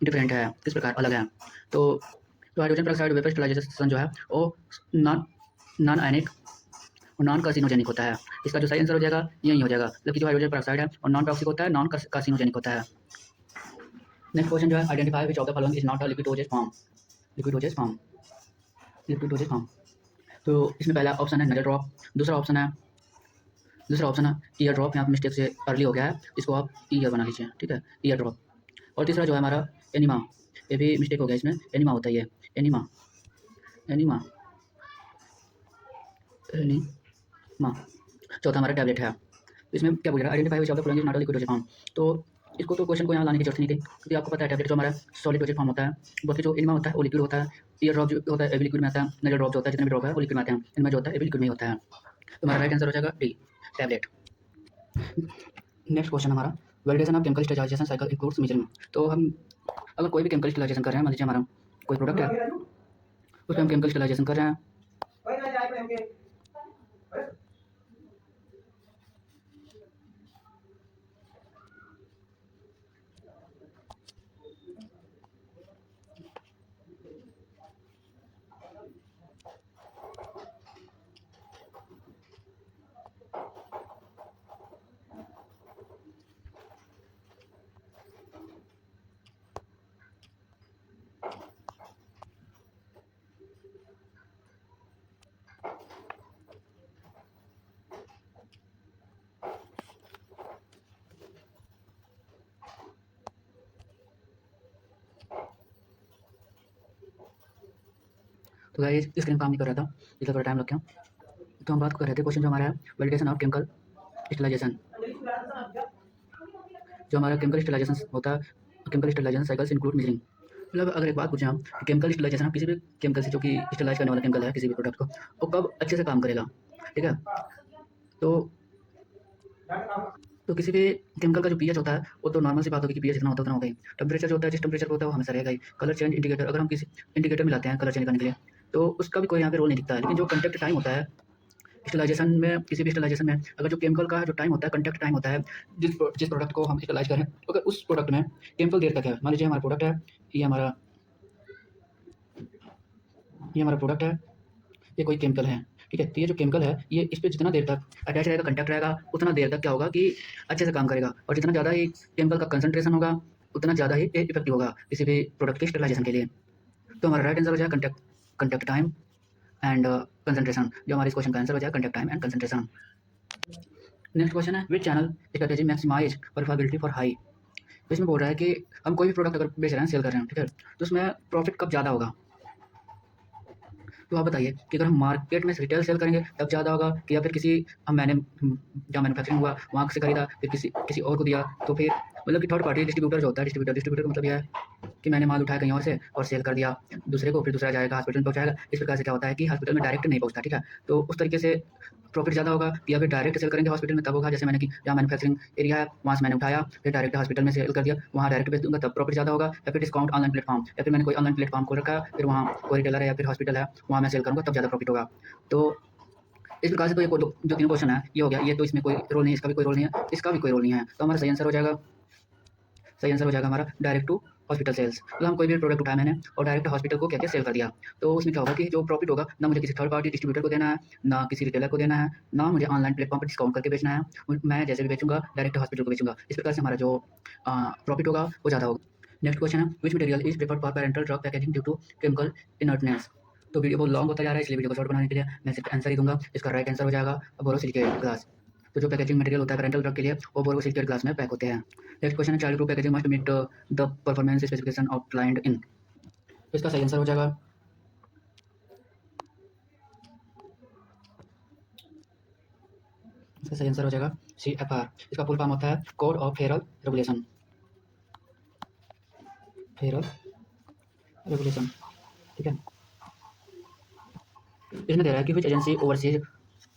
डिफरेंट है, किस प्रकार अलग है। तो जो हाइड्रोजन पेरोक्साइड वेपर स्टेलाइजेशन जो है वो नॉन आयनिक और नॉन कार्सिनोजेनिक होता है। इसका जो सही आंसर हो जाएगा यही हो जाएगा, जबकि जो हाइड्रोजन पेरोक्साइड है और नॉन टॉक्सिक होता है, नॉन कार्सिनोजेनिक होता है। नेक्स्ट क्वेश्चन जो है identify which of the following is not a liquid dosage form. Liquid dosage form तो इसमें पहला ऑप्शन है नजल ड्रॉप, दूसरा ऑप्शन है ईयर ड्रॉप, यहाँ पर मिस्टेक से अर्ली हो गया है, इसको आप ईयर बना लीजिए, ठीक है, ईयर ड्रॉप। और तीसरा जो है हमारा एनिमा, ये भी मिस्टेक हो गया, इसमें एनिमा होता है, ये एनिमा एनिमा एनिमा। चौथा हमारा टैबलेट है। इसमें क्या पूछ रहा है identify which of the following is not a liquid dosage form. तो इसको तो क्वेश्चन को यहाँ लाने की जरूरत नहीं थी, क्योंकि आपको पता है टैबलेट जो हमारा सॉलिड डोजेज फॉर्म होता है, बाकी जो एनिमा होता है वो लिक्विड होता है, ईयर ड्रॉप जो होता है एवी लिक्विड में आता है, नजल ड्रॉप जो होता है जितने भी ड्रॉप है वो लिक्विड में आते हैं, इनमें जो होता है एवी लिक्विड में ही होता है। तो हमारा राइट आंसर हो जाएगा डी, टैबलेट। नेक्स्ट क्वेश्चन हमारा validation of chemical sterilisation cycle includes measuring. तो हम अगर कोई भी केमिकल स्टेलाइजेशन कर रहे हैं, मान लीजिए हमारा कोई प्रोडक्ट है उस पर हम केमिकल स्टेलाइजेशन कर रहे हैं, तो गाइस स्क्रीन काम नहीं कर रहा था इसलिए थोड़ा टाइम लग गया। तो हम बात कर रहे थे क्वेश्चन जो हमारा है वैलिडेशन ऑफ केमिकल स्टेलाइजेशन। जो हमारा केमिकल स्टेलाइजेशन होता है, chemical sterilisation cycles include measuring. मतलब अगर एक बात पूछें हम कि केमिकल स्टेलाइजेशन किसी भी केमिकल से जो कि स्टेलाइज करने वाला केमिकल है किसी भी प्रोडक्ट को, वो कब अच्छे से काम करेगा, ठीक है। तो किसी भी केमिकल का जो पीएच होता है वो तो नॉर्मल सी बात होगी कि पीएच इतना होता है उतना होगा ही। टेम्परेचर जो होता है जिस टेम्परेचर पर होता है वो हमेशा रहेगा ही। कलर चेंज इंडिकेटर, अगर हम किसी इंडिकेटर मिलाते हैं कलर चेंज करने के लिए तो उसका भी कोई यहाँ पे रोल नहीं दिखता है। लेकिन जो कंटेक्ट टाइम होता है स्टेलाइजेशन में, किसी भी स्टेलाइजेशन में अगर जो केमिकल का जो टाइम होता है, कंटेक्ट टाइम होता है, जिस प्रोडक्ट को हम स्टेलाइज करें, अगर उस प्रोडक्ट में केमिकल देर तक है, मान लीजिए हमारा प्रोडक्ट है, ये हमारा प्रोडक्ट है, ये कोई केमिकल है, ठीक है। तो ये जो केमिकल है ये इस पर जितना देर तक अटैच रहेगा, कंटेक्ट रहेगा, उतना देर तक क्या होगा कि अच्छे से काम करेगा, और जितना ज़्यादा ही केमिकल का कंसंट्रेशन होगा उतना ज़्यादा ही इफेक्टिव होगा किसी भी प्रोडक्ट के स्टेलाइजेशन के लिए। तो हमारा राइट आंसर हो जाएगा कंटेक्ट टाइम एंड कंसंट्रेशन। जो हमारे इस क्वेश्चन का आंसर हो जाएगा contact time and concentration. Next question है which channel strategy maximize profitability for high. तो इसमें बोल रहा है कि हम कोई भी प्रोडक्ट अगर बेच रहे हैं, सेल कर रहे हैं, ठीक है, तो उसमें प्रॉफिट कब ज़्यादा होगा। तो आप बताइए कि अगर हम मार्केट में रिटेल सेल करेंगे तब ज़्यादा होगा, कि या फिर किसी मैंने जहाँ मैन्युफैक्चरिंग हुआ वहाँ से खरीदा फिर किसी और को दिया, तो फिर मतलब कि थर्ड पार्टी डिस्ट्रीब्यूटर जो होता है, डिस्ट्रीब्यूटर का मतलब यह है कि मैंने माल उठाया कहीं और से और सेल कर दिया दूसरे को, फिर दूसरा जाएगा हॉस्पिटल में पहुँचाएगा। इस प्रकार से क्या होता है कि हॉस्पिटल में डायरेक्ट नहीं पहुँचता, ठीक है। तो उस तरीके से प्रॉफिट ज़्यादा होगा, या फिर डायरेक्ट सेल करेंगे हॉस्पिटल में तब होगा, जैसे मैंने कि जहाँ मैन्युफैक्चरिंग एरिया है वहाँ से मैंने उठाया फिर डायरेक्ट हॉस्पिटल में सेल कर दिया, वहाँ डायरेक्ट बेच दूंगा तब प्रॉफिट ज़्यादा होगा। या फिर डिस्काउंट ऑनलाइन प्लेटफॉर्म, या फिर मैंने कोई ऑनलाइन प्लेटफॉर्म खोल रखा है, फिर वहाँ कोई रिटेलर है या फिर हॉस्पिटल है वहाँ मैं सेल करूँगा तब ज़्यादा प्रॉफिट होगा। तो इस प्रकार से तो ये जो तीनों क्वेश्चन है ये हो गया, ये तो इसमें कोई रोल नहीं है, इसका भी कोई रोल नहीं है, इसका भी कोई रोल नहीं है। तो हमारा सही आंसर हो जाएगा हमारा डायरेक्ट टू हॉस्पिटल सेल्स। मतलब हम कोई भी प्रोडक्ट उठाया मैंने और डायरेक्ट हॉस्पिटल को क्या सेल कर दिया, तो उसमें क्या होगा कि जो प्रॉफिट होगा ना मुझे किसी थर्ड पार्टी डिस्ट्रीब्यूटर को देना है, ना किसी रिटेलर को देना है, ना मुझे ऑनलाइन प्लेटफॉर्म पर डिस्काउंट करके बेचना है, मैं जैसे भी बेचूंगा डायरेक्ट हॉस्पिटल को बेचूंगा। इस प्रकार से हमारा जो प्रॉफिट होगा वो ज़्यादा होगा। नेक्स्ट क्वेश्चन है which material is preferred for parenteral drug packaging due to chemical inertness. तो वीडियो बहुत लॉन्ग होता जा रहा है, इसलिए वीडियो को शॉर्ट बनाने के लिए मैं सिर्फ आंसर ही दूंगा। इसका राइट आंसर हो जाएगा बोरोसिलिकेट ग्लास। तो जो पैकेजिंग मटेरियल होता है पेरेंटल ड्रग के लिए वो बोरोसिलिकेट ग्लास में पैक होते हैं। नेक्स्ट क्वेश्चन है child proof packaging must meet the performance specification outlined in. तो इसका सही आंसर हो जाएगा CFR। इसका फुल फॉर्म होता है कोड ऑफ फेरल रेगुलेशन। ठीक है। इसमें दे रहा है कि which agency oversees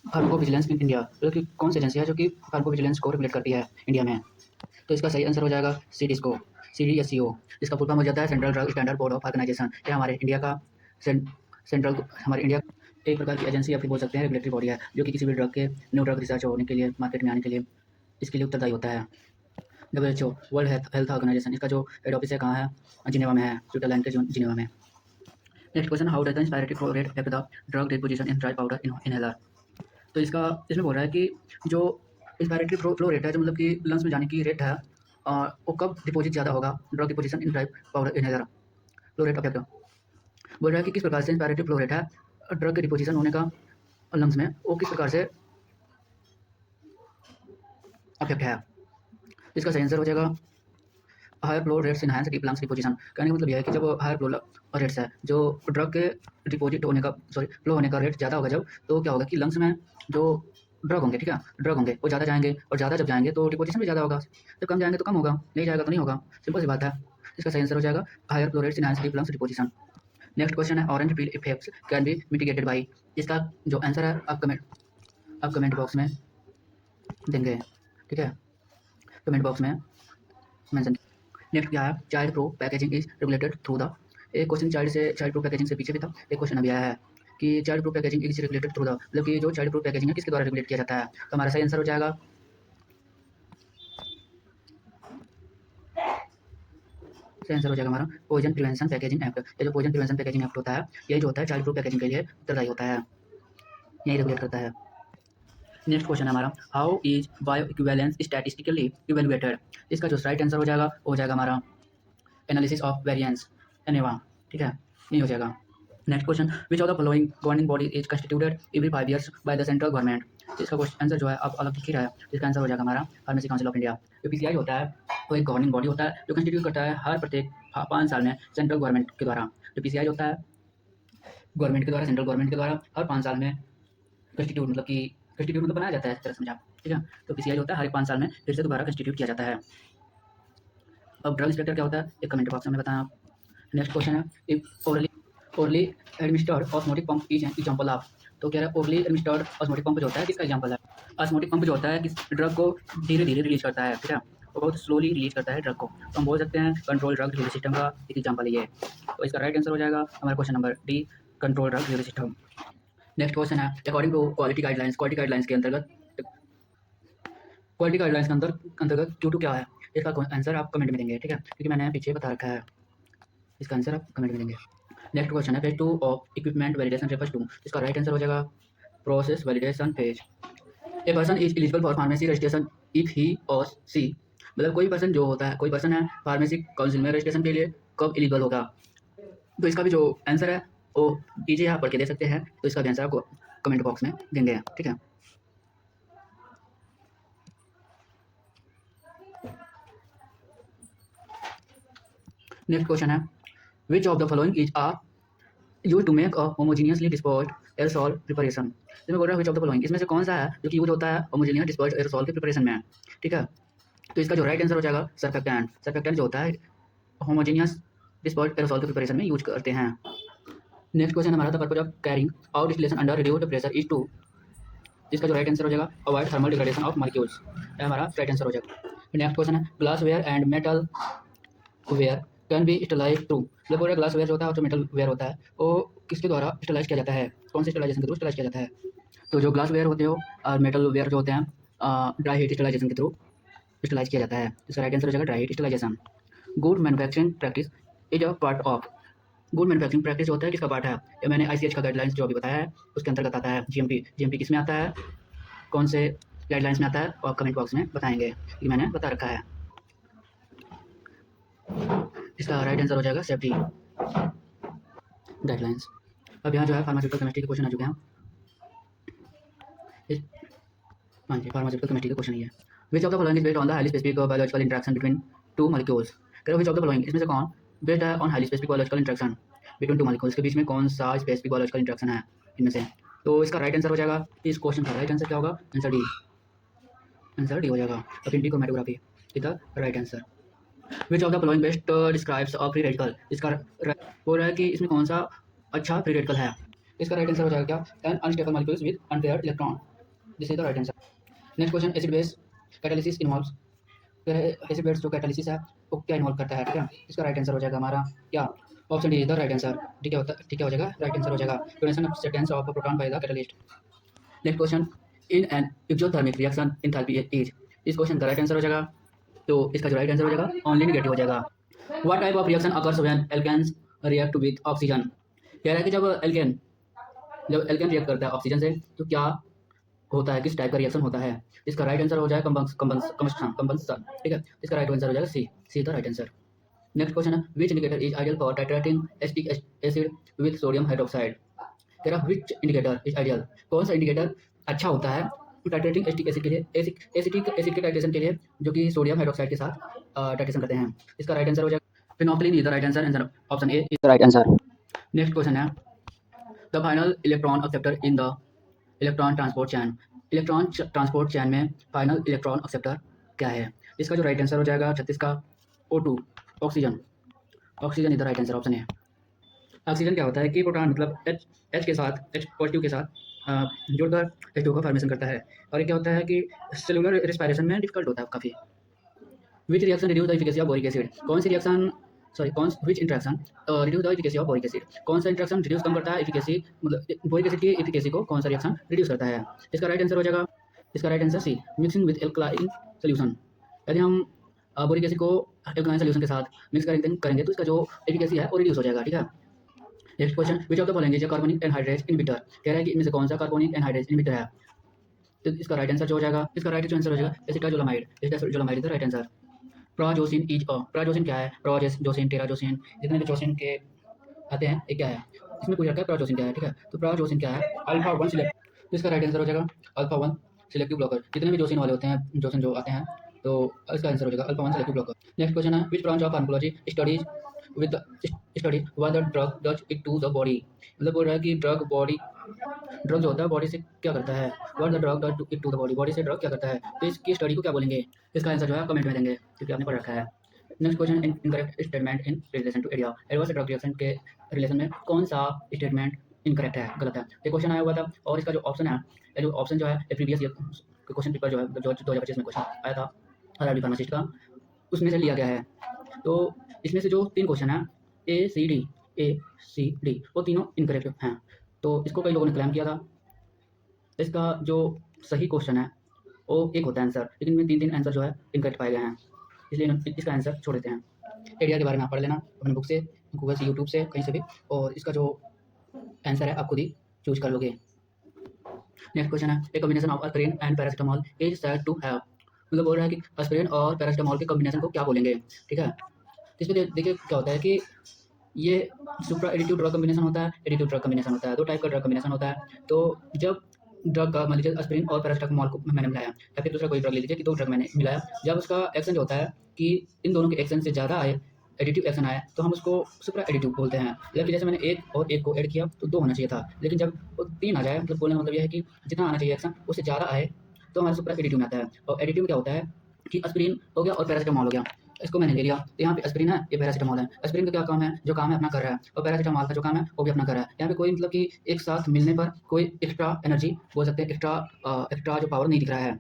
pharmacovigilance in India, मतलब कि कौन सी एजेंसी है जो कि फार्माकोविजिलेंस को रेगुलेट करती है इंडिया में। तो इसका सही आंसर हो जाएगा CDSCO, जिसका फुल फॉर्म हो जाता है central drug standard board of organisation. यह हमारे इंडिया का हमारे इंडिया एक प्रकार की एजेंसी आप बोल सकते हैं, रेगुलेटरी बॉडी है, जो कि किसी भी ड्रग के न्यू ड्रग रिसर्च होने के लिए मार्केट में आने के लिए इसके लिए उत्तरदायी होता है। WHO वर्ल्ड हेल्थ ऑर्गेनाइजेशन, इसका जो हेड ऑफिस है कहाँ है, जिनेवा में है, स्विट्जरलैंड के जिनेवा में। Next question, how does the inspiratory flow rate affect the drug deposition in dry powder inhaler. तो इसमें बोल रहा है कि जो इंस्पायरेटरी फ्लो रेट है, जो मतलब कि लंग्स में जाने की रेट है, वो कब डिपॉजिट ज़्यादा होगा, drug deposition in dry powder inhaler flow rate affect. बोल रहा है कि किस प्रकार से इंस्पायरेटरी फ्लो रेट है ड्रग के डिपोजिशन होने का लंग्स में, वो किस प्रकार से अफेक्ट है। इसका सही आंसर हो जाएगा higher flow rates enhance deep lungs deposition. कहने का मतलब यह है कि जब हायर फ्लो रेट्स है, जो ड्रग के डिपोजिट होने का फ्लो होने का रेट ज़्यादा होगा जब, तो क्या होगा कि लंग्स में जो ड्रग होंगे, ठीक है, ड्रग होंगे वो ज़्यादा जाएंगे, और ज़्यादा जब जाएंगे तो डिपोजिशन भी ज़्यादा होगा। जब कम जाएंगे तो कम होगा, नहीं जाएगा तो नहीं होगा, सिंपल सी बात है। इसका सही आंसर हो जाएगा higher flow rates enhance deep lungs deposition. Next question है orange peel effects can be mitigated by. इसका जो आंसर है आप कमेंट बॉक्स में देंगे, ठीक है, कमेंट बॉक्स में मेंशन। नेक्स्ट क्या है, child proof packaging is regulated through the. एक क्वेश्चन चाइल्ड प्रूफ पैकेजिंग से पीछे भी था, एक क्वेश्चन अभी आया है कि child proof packaging is regulated through the, मतलब कि जो चाइल्ड प्रूफ पैकेजिंग है किसके द्वारा रेगुलेट किया जाता है। तो हमारा सही आंसर हो जाएगा हमारा पॉइजन प्रिवेंशन पैकेजिंग एक्ट। ये जो पॉइजन प्रिवेंशन पैकेजिंग एक्ट होता है, ये जो होता है चाइल्ड प्रूफ पैकेजिंग के लिए उत्तरदायी होता है, यही रेगुलेट करता है। नेक्स्ट क्वेश्चन है हमारा, how is bio equivalence statistically evaluated. इसका जो राइट आंसर हो जाएगा वो हो जाएगा हमारा एनालिसिस ऑफ वेरिएंस, एनेवा, ठीक है, नहीं हो जाएगा। Next question, which of the following governing body is constituted every 5 years by the central government. इसका क्वेश्चन आंसर जो है आप अलग लिख ही रहा है, इसका आंसर हो जाएगा हमारा फार्मेसी काउंसिल ऑफ इंडिया। जो PCI होता है वो एक गवर्निंग बॉडी होता है जो कंस्टिट्यूट करता है हर प्रत्येक 5 साल में सेंट्रल गवर्नमेंट के द्वारा। जो PCI होता है गवर्नमेंट के द्वारा, सेंट्रल गवर्नमेंट के द्वारा हर 5 साल में कंस्टिट्यूट मतलब बनाया जाता है, इस तरह समझा, ठीक है। तो PCI होता है हर 5 साल में फिर से दोबारा कंस्टिट्यूट किया जाता है। अब ड्रग इंस्पेक्टर क्या होता है, एक कमेंट बॉक्स में बताएं आप। नेक्स्ट क्वेश्चन है, if orally administered osmotic pump is an example of. तो कह रहा है ओरली एडमिनिस्टर्ड ऑस्मोटिक पंप जो होता है किसका एग्जांपल है। ऑस्मोटिक पंप जो होता है किस ड्रग को धीरे धीरे रिलीज करता है, ठीक है, वो बहुत स्लोली रिलीज करता है ड्रग को, तो हम बोल सकते हैं कंट्रोल ड्रग डिलीवरी सिस्टम का एक एग्जांपल है ये। तो इसका राइट आंसर हो जाएगा हमारा question number D, control drug delivery system. Next question है, अकॉर्डिंग टू क्वालिटी गाइडलाइंस के अंतर्गत Q2 क्या है। इसका आंसर आप कमेंट में देंगे, ठीक है, क्योंकि मैंने पीछे बता रखा है, इसका आंसर आप कमेंट में देंगे। नेक्स्ट क्वेश्चन है, phase 2 of equipment validation refers to. इसका राइट आंसर हो जाएगा process validation phase. A person is eligible for pharmacy registration if he और सी, मतलब कोई पर्सन है फार्मेसी काउंसिल में रजिस्ट्रेशन के लिए कब एलिजिबल होगा। तो इसका भी जो आंसर है वो कीजिए, आप पढ़ के दे सकते हैं, तो इसका भी आंसर आपको कमेंट बॉक्स में देंगे, ठीक है। नेक्स्ट क्वेश्चन है, which of the following is use to make a homogeneously dispersed aerosol preparation. इसमें बोल रहा है विच ऑफ द फॉलोइंग, इसमें से कौन सा है जो कि यूज होता है होमोजीनियस डिस्पर्स्ड एरोसॉल के प्रिपरेशन में, ठीक है। तो इसका जो राइट आंसर हो जाएगा सर्फेक्टेंट जो होता है होमोजीनियस डिस्पर्स्ड एरोसॉल के प्रिपरेशन में यूज करते हैं। नेक्स्ट क्वेश्चन हमारा, the purpose of carrying out distillation under reduced pressure is to. इसका जो राइट आंसर हो जाएगा avoid thermal degradation of molecules, ये हमारा राइट आंसर हो जाएगा। नेक्स्ट क्वेश्चन है, glass ware and metal ware can be sterilise to. मतलब पूरा ग्लास वेयर होता है और जो मेटल वेयर होता है वो किसके द्वारा स्टरलाइज किया जाता है, कौन से स्टरलाइजेशन के थ्रू स्टरलाइज किया जाता है। तो जो ग्लास वेयर होते हो और मेटल वेयर जो होते हैं ड्राई हीट स्टरलाइजेशन के थ्रू स्टरलाइज किया जाता है। इसका राइट आंसर हो जाएगा dry heat sterilisation. Good manufacturing practice is a part of. Good manufacturing practice होता है किसका पार्ट है, ये मैंने ICH का गाइडलाइंस जो अभी बताया है उसके अंतर्गत आता है। GMP किस में आता है, कौन से गाइडलाइंस में आता है, और कमेंट बॉक्स में बताएंगे, ये मैंने बता रखा है। इसका राइट आंसर हो जाएगा सेफ्टी गाइडलाइंस। अब यहाँ जो है फार्मास्यूटिकल केमिस्ट्री के क्वेश्चन आ चुके हैं। हाँ जी, फार्मास्यूटिकल केमिस्ट्री का क्वेश्चन ही है। Which of the following is based on the highly specific biological interaction between two molecules. कह रहे विच ऑफ द फॉलोइंग, इसमें से कौन बेस्ड है on highly specific biological interaction between two molecules, के बीच में कौन सा स्पेसिफिक बायोलॉजिकल इंटरेक्शन है इनमें से। तो इसका राइट आंसर हो जाएगा, इस क्वेश्चन का राइट आंसर क्या होगा, आंसर डी, आंसर डी हो जाएगा। Affinity chromatography is the right answer. Which of the following best describes a free radical, इसका हो रहा है कि इसमें कौन सा अच्छा फ्री रेडिकल है। इसका राइट आंसर हो जाएगा क्या, N unstable molecules with unpaired electron, this is the right answer. Next question, acid base catalysis involves, acid base जो कैटालिसिस है वो क्या इन्वॉल्व करता है, ठीक है। इसका राइट आंसर हो जाएगा हमारा क्या, option D is the right answer. ठीक है, ठीक है हो जाएगा, राइट आंसर हो जाएगा डोनेशन ऑफ सेटेंस ऑफ proton by the catalyst. Next question, in an exothermic reaction enthalpy is, इस क्वेश्चन का राइट आंसर हो जाएगा, तो इसका जो राइट आंसर हो जाएगा ओनली नेगेटिव हो जाएगा। What type of reaction occurs when alkenes react with oxygen, कह रहा है कि जब एल्केन रिएक्ट करता है ऑक्सीजन से तो क्या होता है, किस टाइप का रिएक्शन होता है। इसका राइट आंसर हो जाएगा कंबंशन, ठीक है। इसका राइट आंसर हो जाएगा C, C the right answer. Next question है, which indicator is ideal for titrating acetic acid with sodium hydroxide, कह रहा विच इंडिकेटर इज आइडियल, कौन सा इंडिकेटर अच्छा होता है टाइट्रेटिंग एसिटिक एसिड के लिए, एसिटिक एसिड के टाइट्रेशन के लिए जो कि सोडियम हाइड्रोक्साइड के साथ टाइट्रेशन करते हैं। इसका राइट आंसर हो जाएगा फिनोक्सिलिन is the right answer, answer option A is the right answer. Next question है, the final electron acceptor in the electron transport chain, electron transport chain में फाइनल इलेक्ट्रॉन एक्सेप्टर क्या है। इसका जो राइट आंसर हो जाएगा 36 का O2, oxygen, oxygen is the right answer, option है। ऑक्सीजन क्या होता है कि प्रोटॉन मतलब H के साथ, H पॉजिटिव के साथ जुड़कर H2 का फॉर्मेशन करता है, और ये क्या होता है कि सेलुलर रिस्पायरेशन में डिफिकल्ट होता है काफ़ी। Which reaction reduce the efficacy of boric acid, कौन सी reaction which interaction reduce the efficacy of boric acid, कौन सा इंट्रैक्शन रिड्यूस कम करता है एफिकेसी, मतलब बोरिक एसिड की एफिकेसी को कौन सा रिएक्शन रिड्यूस करता है। इसका राइट आंसर हो जाएगा, इसका right answer C, mixing with alkaline solution. यदि हम बोरिक एसिड को एल्कलाइन सोल्यूशन के साथ मिक्स करेंगे तो इसका जो एफिकेसी है वो रिड्यूस हो जाएगा, ठीक है। Next question, which of the following is a carbonic anhydride inhibitor, कह रहा है कि इनमें से कौन सा कार्बोनिक एनहाइड्रेट इनहिबिटर है। तो इसका राइट आंसर जो हो जाएगा, इसका राइट आंसर हो जाएगा acetazolamide, acetazolamide is the right answer. Prazosin is a, prazosin क्या है, प्राजोसिन टेराजोसिन जितने भी जोसिन के आते हैं ये क्या है, इसमें पूछ रखा है प्राजोसिन क्या है, ठीक है। तो प्राजोसिन क्या है, अल्फा 1 सिलेक्ट, तो इसका राइट आंसर हो जाएगा अल्फा 1 सिलेक्टिव ब्लॉकर, जितने भी जोसिन वाले होते हैं, जोसिन जो आते हैं, तो इसका आंसर हो जाएगा alpha 1 selective blocker. Next question है, which branch of pharmacology studies with study what the drug does it to the body, मतलब बोल रहा है कि ड्रग जो होता है बॉडी से क्या करता है, what the drug does it to the body, body से ड्रग क्या करता है, तो इसकी स्टडी को क्या बोलेंगे। इसका आंसर जो है कमेंट में देंगे क्योंकि आपने पढ़ रखा है। Next question, incorrect statement in relation to area, adverse drug reaction के रिलेशन में कौन सा स्टेटमेंट इनकरेक्ट है, गलत है। ये क्वेश्चन आया हुआ था और इसका जो ऑप्शन है, ये जो ऑप्शन जो है प्रीवियस ईयर क्वेश्चन पेपर जो है जो 2025 में क्वेश्चन आया था आरआरबी फार्मासिस्ट का, उसमें से लिया गया है। तो इसमें से जो 3 क्वेश्चन है ए सी डी वो तीनों इनकरेक्ट हैं, तो इसको कई लोगों ने क्लेम किया था। इसका जो सही क्वेश्चन है वो एक होता है आंसर, लेकिन इनमें 3 आंसर जो है इनकरेक्ट पाए गए हैं, इसलिए इसका आंसर छोड़ देते हैं। एरिया के बारे में आप पढ़ लेना अपने बुक से, गूगल से, यूट्यूब से, कहीं से भी, और इसका जो आंसर है आप खुद ही चूज कर लोगे। नेक्स्ट क्वेश्चन है, a combination of aspirin and paracetamol is said to have, मतलब बोल रहा है कि एस्पिरिन और पैरासिटामोल के कॉम्बिनेशन को क्या बोलेंगे, ठीक है। इसमें देखिए क्या होता है कि ये सुप्रा एडिटिव ड्रग कॉम्बिनेशन होता है, एडिटिव ड्रग कॉम्बिनेशन होता है, 2 टाइप का ड्रग कॉम्बिनेशन होता है। तो जब ड्रग का मान लीजिए एस्पिरिन और पैरासिटामोल को मैंने मिलाया, या फिर दूसरा कोई ड्रग ले लीजिए कि 2 ड्रग मैंने मिलाया, जब उसका एक्शन जो होता है कि इन दोनों के एक्शन से ज़्यादा आए, एडिटिव एक्शन आया, तो हम उसको सुप्रा एडिटिव बोलते हैं। जबकि जैसे मैंने एक और एक को ऐड किया तो 2 होना चाहिए था, लेकिन जब वो 3 आ जाए, मतलब बोलने का मतलब यह है कि जितना आना चाहिए एक्शन उससे ज़्यादा आए तो हमारा सुप्रा एडिटिव में आता है। और एडिटिव में क्या होता है कि एस्पिरिन हो गया और पैरासिटामोल हो गया, इसको मैंने ले लिया, तो यहाँ पे एस्पिरिन है, ये पैरासिटामोल है। एस्पिरिन का क्या काम है, जो काम है अपना कर रहा है, और पैरासिटामोल का जो काम है वो भी अपना कर रहा है। यहाँ पे कोई मतलब कि एक साथ मिलने पर कोई एक्स्ट्रा एनर्जी बोल सकते हैं, एक्स्ट्रा जो पावर नहीं दिख रहा है,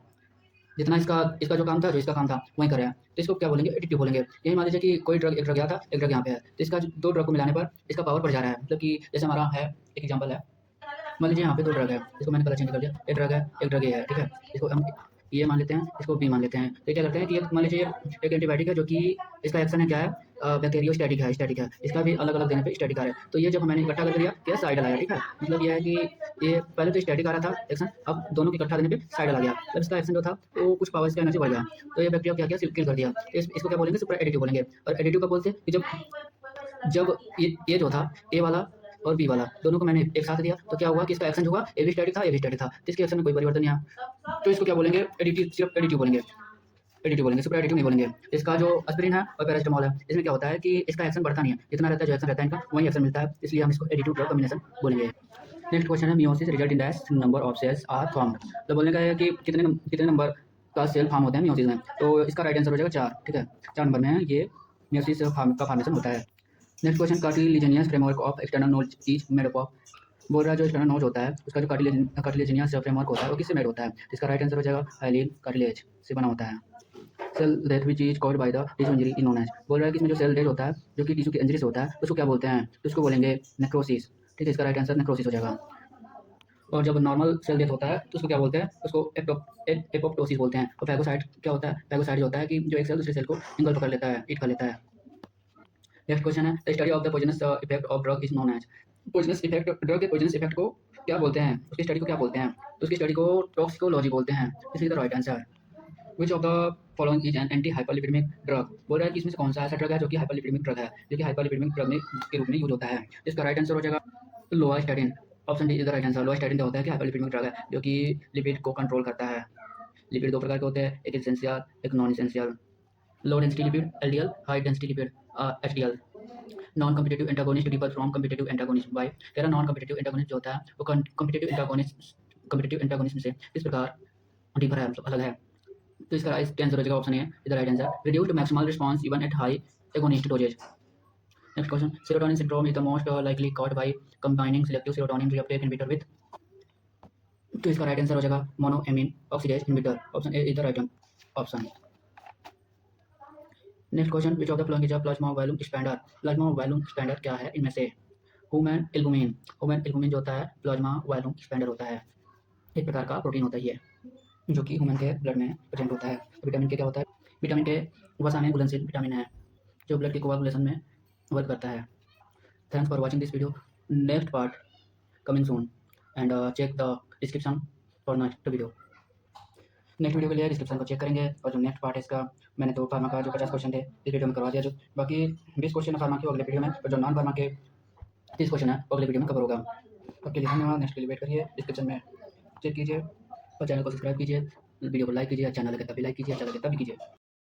जितना इसका जो काम था, जो इसका काम था वही कर रहा है, तो इसको क्या बोलेंगे, एडिटिव बोलेंगे। यही मान लीजिए कि कोई ड्रग, एक ड्रग यहाँ था, एक ड्रग यहाँ पे है, तो इसका 2 ड्रग को मिलाने पर इसका पावर बढ़ जा रहा है। मतलब कि जैसे हमारा है, एक एग्जाम्पल है, मान लीजिए यहाँ पे 2 ड्रग है, इसको मैंने कलर चेंज कर दिया, एक ड्रग है, एक ड्रग ये है, ठीक है। इसको हम ये मान लेते हैं, इसको बी मान लेते हैं। तो क्या करते हैं कि मान लीजिए एक एंटीबायोटिक है जो कि इसका एक्शन है क्या है, बैक्टीरियोस्टैटिक है, स्टैटिक है, इसका भी अलग अलग देने पे स्टैटिक आ रहा है। तो ये जब मैंने इकट्ठा कर दिया क्या साइडल आया, ठीक है। मतलब ये है कि ये पहले तो स्टैटिक आ रहा था एक्शन, अब दोनों के इकट्ठा देने पे साइडल आ गया, तब इसका एक्शन जो था वो कुछ पावर इसका एनर्जी बढ़ गया, तो ये बैक्टीरिया क्या किया, किल कर दिया। इसको क्या बोलेंगे, सुपर एडिटिव बोलेंगे। और एडिटिव का बोलते हैं कि जब ये जो था ए वाला और बी वाला दोनों को मैंने एक साथ दिया, तो क्या हुआ कि इसका एक्शन जो हुआ ए भी स्टैटिक था, ए भी स्टैटिक था, तो इसके एक्शन में कोई परिवर्तन नहीं आया। तो इसको क्या बोलेंगे? एडिटिव, सिर्फ एडिटिव बोलेंगे, एडिटिव बोलेंगे, सुपर एडिटिव नहीं बोलेंगे। इसका जो एस्पिरिन है और पैरासिटामोल है, इसमें क्या होता है कि इसका एक्शन बढ़ता नहीं है, जितना रहता है जो एक्शन रहता है इनका वही एक्शन मिलता है, इसलिए हम इसको एडिटिव ड्रग कॉम्बिनेशन बोलेंगे। नेक्स्ट क्वेश्चन है meiosis result in that number of cells are formed. तो बोलने का है कि कितने नंबर का सेल फॉर्म होते हैं मियोसिस में, तो इसका राइट आंसर हो जाएगा 4। ठीक है, 4 नंबर में ये मियोसिस का फॉर्मेशन होता है। Next question cartilaginous framework of external nose is made up of. बोल रहा है जो एक्सटर्नल नोज होता है उसका जो कार्टिलेजिनियस फ्रेमवर्क होता है वो किससे मेड होता है, इसका राइट आंसर हो जाएगा हाइलिन कार्टिलेज से बना होता है। Cell death which is called by the tissue injury in known as. बोल रहा है कि इसमें जो सेल डेथ होता है जो कि टिश्यू की इंजरी से होता है उसको क्या बोलते हैं, तो उसको बोलेंगे नेक्रोसिस। ठीक है, इसका राइट आंसर नेक्रोसिस हो जाएगा। और जब नॉर्मल सेल डेथ होता है तो उसको क्या बोलते हैं, उसको एपोप्टोसिस बोलते हैं। और फैगोसाइट क्या होता है, फैगोसाइट जो होता है कि जो एक सेल दूसरे सेल को इंगल्फ कर लेता है, ईट कर लेता है। नेक्स्ट क्वेश्चन है the study of the poisonous effect of drug is known as. Poisonous effect, drug के पॉइजनस इफेक्ट को क्या बोलते हैं, उसकी स्टडी को क्या बोलते हैं, तो उसकी स्टडी को टॉक्सिकोलॉजी बोलते हैं। इसलिए the right answer which of the following is an anti hyperlipidemic drug. बोल रहा है कि इसमें से कौन सा ऐसा ड्रग है जो कि हाइपरलिपिडेमिक ड्रग है, जो कि हाइपरलिपिडेमिक ड्रग में के रूप में यूज होता है। इसका राइट आंसर हो जाएगा lovastatin. Option D is the right answer. Lovastatin क्या होता है कि हाइपरलिपिडेमिक ड्रग है जो कि लिपिड को कंट्रोल करता है। लिपिड दो प्रकार के होते हैं, एक एसेंशियल एक non essential. Low density lipid LDL, high density lipid HDL. Non competitive antagonist differ from competitive antagonist by. कह रहा नॉन कॉम्पिटिटिव एंटागोनिस्ट जो होता है वो कॉम्पिटिटिव एंटागोनिस्ट से इस प्रकार डिफर है, मतलब अलग है। तो इसका राइट आंसर हो जाएगा option A is the right answer, reduced maximal response even at high agonist doses. Next question serotonin syndrome is the most likely caused by combining selective serotonin reuptake inhibitor with. तो इसका right answer हो जाएगा monoamine oxidase inhibitor. Option A is the right option. Next question which of the following is a plasma volume expander. Plasma volume expander क्या है इनमें से, human albumin. Human albumin जो होता है प्लाज्मा वॉल्यूम एक्सपेंडर होता है, एक प्रकार का प्रोटीन होता है ये, जो कि ह्यूमन के ब्लड में प्रेजेंट होता है। विटामिन के क्या होता है, विटामिन के वसा में घुलनशील विटामिन है जो ब्लड के कोआगुलेशन में वर्क करता है। Thanks for watching this video, next part coming soon and check the description for next video. Next video के लिए डिस्क्रिप्शन को चेक करेंगे, और जो नेक्स्ट पार्ट है इसका मैंने तो फार्मा का जो 50 क्वेश्चन थे इस वीडियो में करवा दिया, जो बाकी 20 क्वेश्चन है फार्मा के अगले वीडियो में, और जो नॉन फार्मा के 30 क्वेश्चन है अगले वीडियो में कवर होगा। आपके लिए धन्यवाद, नेक्स्ट के लिए वेट करिए, डिस्क्रिप्शन में चेक कीजिए और चैनल को सब्सक्राइब कीजिए, वीडियो को लाइक कीजिए, अच्छा ना लगे तभी लाइक कीजिए, अच्छा लगे तभी कीजिए।